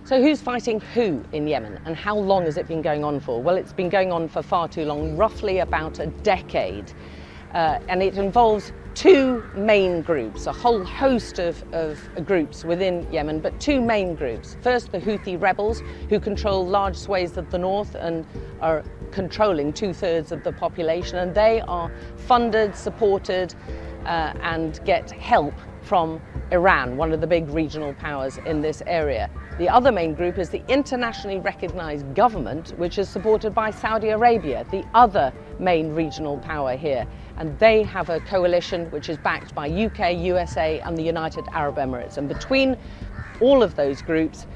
So who's fighting who in Yemen, and how long has it been going on for? Well, it's been going on for far too long, roughly about a decade. And it involves two main groups, a whole host of groups within Yemen, but two main groups. First, the Houthi rebels, who control large swathes of the north and are controlling 2/3 of the population, and they are funded, supported, and get help from Iran, one of the big regional powers in this area. The other main group is the internationally recognized government, which is supported by Saudi Arabia, the other main regional power here. And they have a coalition which is backed by UK, USA, and the United Arab Emirates. And between all of those groups,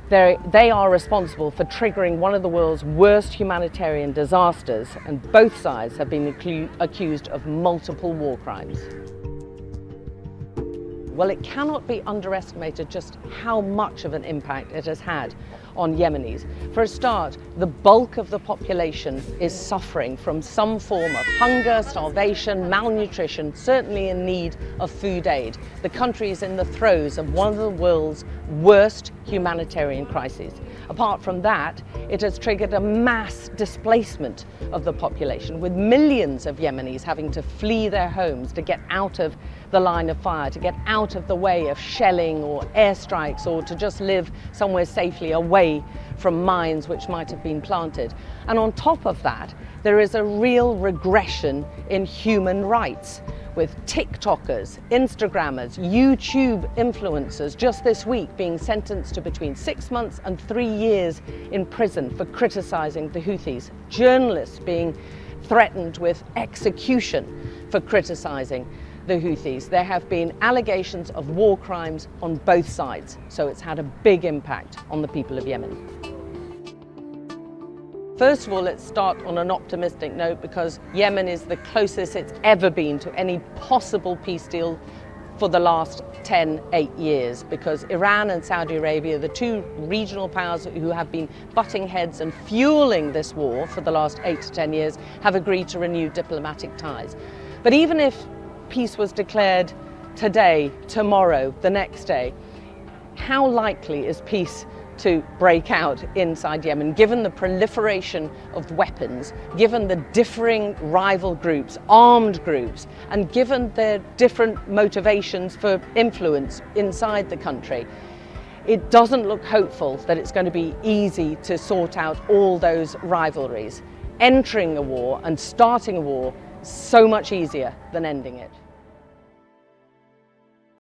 they are responsible for triggering one of the world's worst humanitarian disasters, and both sides have been accused of multiple war crimes. Well, it cannot be underestimated just how much of an impact it has had on Yemenis. For a start, the bulk of the population is suffering from some form of hunger, starvation, malnutrition, certainly in need of food aid. The country is in the throes of one of the world's worst humanitarian crises. Apart from that, it has triggered a mass displacement of the population, with millions of Yemenis having to flee their homes to get out of the line of fire, to get out of the way of shelling or airstrikes, or to just live somewhere safely away from mines which might have been planted. And on top of that, there is a real regression in human rights, with TikTokers, Instagrammers, YouTube influencers just this week being sentenced to between 6 months and 3 years in prison for criticizing the Houthis, journalists being threatened with execution for criticizing the Houthis. There have been allegations of war crimes on both sides, so it's had a big impact on the people of Yemen. First of all, let's start on an optimistic note, because Yemen is the closest it's ever been to any possible peace deal for the last 8 years, because Iran and Saudi Arabia, the two regional powers who have been butting heads and fueling this war for the last 8 to 10 years, have agreed to renew diplomatic ties. But even if peace was declared today, tomorrow, the next day, how likely is peace to break out inside Yemen, given the proliferation of weapons, given the differing rival groups, armed groups, and given their different motivations for influence inside the country? It doesn't look hopeful that it's going to be easy to sort out all those rivalries. Entering a war and starting a war is so much easier than ending it.